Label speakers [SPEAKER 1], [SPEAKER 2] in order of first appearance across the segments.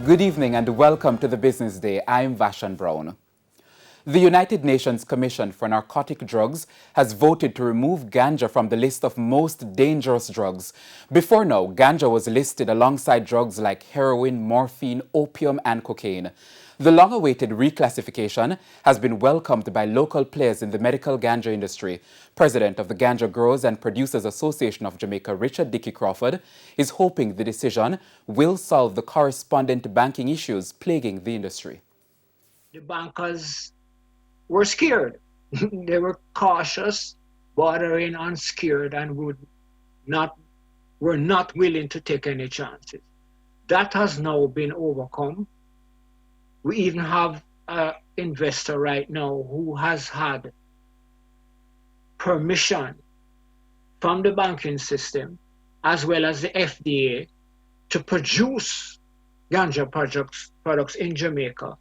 [SPEAKER 1] Good evening and welcome to the Business Day. I'm Vashan Brown. The United Nations Commission for Narcotic Drugs has voted to remove Ganja from the list of most dangerous drugs. Before now, Ganja was listed alongside drugs like heroin, morphine, opium, and cocaine. The long-awaited reclassification has been welcomed by local players in the medical ganja industry. President of the Ganja Growers and Producers Association of Jamaica, Richard Dickey Crawford, is hoping the decision will solve the correspondent banking issues plaguing the industry.
[SPEAKER 2] The bankers were scared. They were cautious, bordering on scared, and were not willing to take any chances. That has now been overcome. We even have an investor right now who has had permission from the banking system as well as the FDA to produce ganja products in Jamaica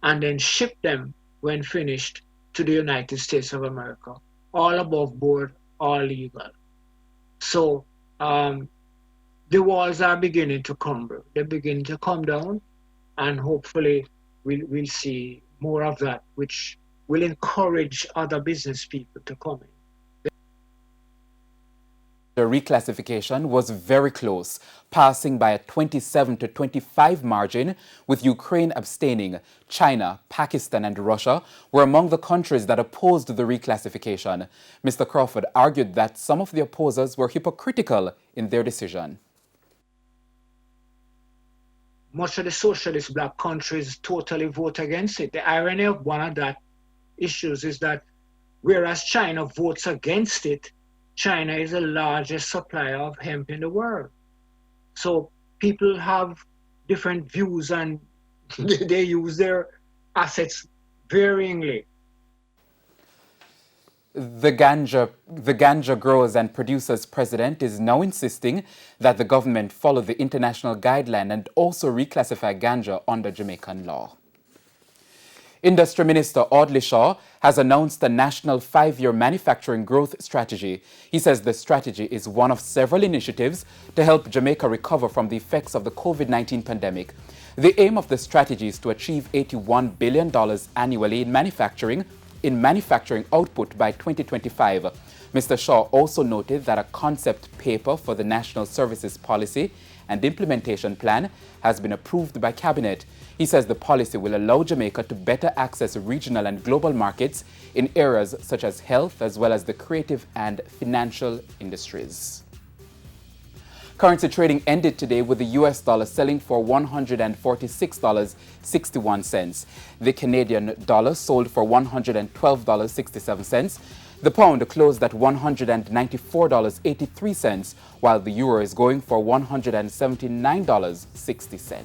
[SPEAKER 2] and then ship them when finished to the United States of America, all above board, all legal. So the walls are beginning to crumble. They're beginning to come down, and hopefully we'll see more of that, which will encourage other business people to come in.
[SPEAKER 1] The reclassification was very close, passing by a 27-25 margin, with Ukraine abstaining. China, Pakistan and Russia were among the countries that opposed the reclassification. Mr. Crawford argued that some of the opposers were hypocritical in their decision.
[SPEAKER 2] Much of the socialist black countries totally vote against it. The irony of one of that issues is that whereas China votes against it, China is the largest supplier of hemp in the world. So people have different views and they use their assets varyingly.
[SPEAKER 1] The Ganja Growers and Producers President is now insisting that the government follow the international guideline and also reclassify ganja under Jamaican law. Industry Minister Audley Shaw has announced a national 5-year manufacturing growth strategy. He says the strategy is one of several initiatives to help Jamaica recover from the effects of the COVID-19 pandemic. The aim of the strategy is to achieve $81 billion annually in manufacturing output by 2025. Mr. Shaw also noted that a concept paper for the National Services Policy and Implementation Plan has been approved by Cabinet. He says the policy will allow Jamaica to better access regional and global markets in areas such as health as well as the creative and financial industries. Currency trading ended today with the US dollar selling for $146.61. The Canadian dollar sold for $112.67. The pound closed at $194.83, while the euro is going for $179.60.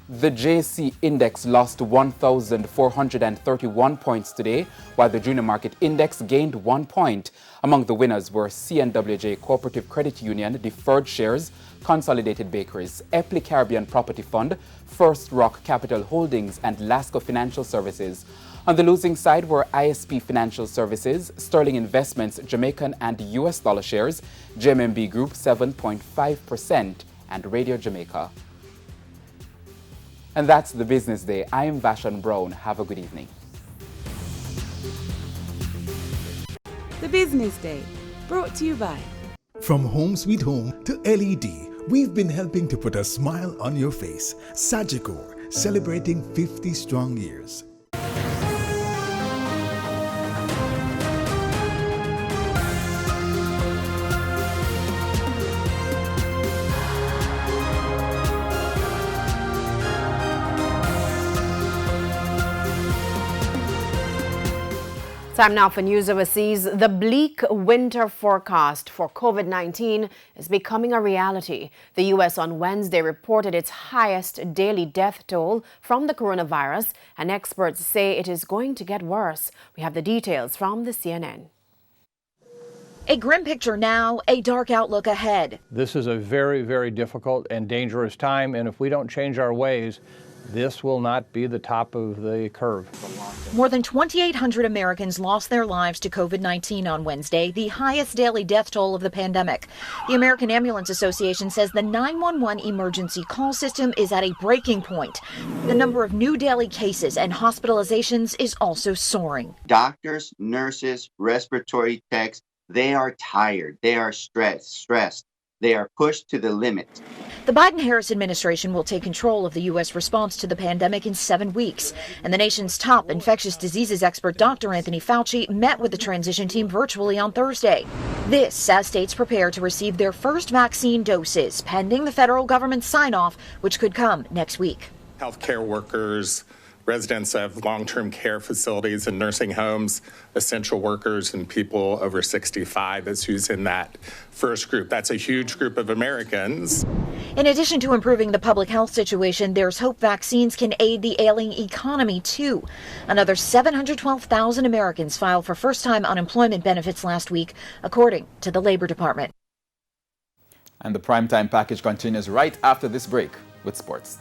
[SPEAKER 1] The JC Index lost 1,431 points today, while the Junior Market Index gained 1 point. Among the winners were CNWJ Cooperative Credit Union, Deferred Shares, Consolidated Bakeries, Epley Caribbean Property Fund, First Rock Capital Holdings, and Lasco Financial Services. On the losing side were ISP Financial Services, Sterling Investments, Jamaican and US dollar shares, JMMB Group 7.5%, and Radio Jamaica. And that's the Business Day. I'm Vashan Brown. Have a good evening.
[SPEAKER 3] The Business Day, brought to you by.
[SPEAKER 4] From Home Sweet Home to LED, we've been helping to put a smile on your face. Sagicor, celebrating 50 strong years.
[SPEAKER 5] Time now for news overseas. The bleak winter forecast for COVID-19 is becoming a reality. The U.S. on Wednesday reported its highest daily death toll from the coronavirus, and experts say it is going to get worse. We have the details from the CNN.
[SPEAKER 6] A grim picture now, a dark outlook ahead.
[SPEAKER 7] This is a very, very difficult and dangerous time, and if we don't change our ways, this will not be the top of the curve.
[SPEAKER 6] More than 2,800 Americans lost their lives to COVID-19 on Wednesday, the highest daily death toll of the pandemic. The American Ambulance Association says the 911 emergency call system is at a breaking point. The number of new daily cases and hospitalizations is also soaring.
[SPEAKER 8] Doctors, nurses, respiratory techs, they are tired. They are stressed. They are pushed to the limit.
[SPEAKER 6] The Biden-Harris administration will take control of the U.S. response to the pandemic in 7 weeks. And the nation's top infectious diseases expert, Dr. Anthony Fauci, met with the transition team virtually on Thursday. This as states prepare to receive their first vaccine doses, pending the federal government's sign-off, which could come next week.
[SPEAKER 9] Healthcare workers, residents of long-term care facilities and nursing homes, essential workers, and people over 65 is who's in that first group. That's a huge group of Americans.
[SPEAKER 6] In addition to improving the public health situation, there's hope vaccines can aid the ailing economy, too. Another 712,000 Americans filed for first-time unemployment benefits last week, according to the Labor Department.
[SPEAKER 1] And the primetime package continues right after this break with sports.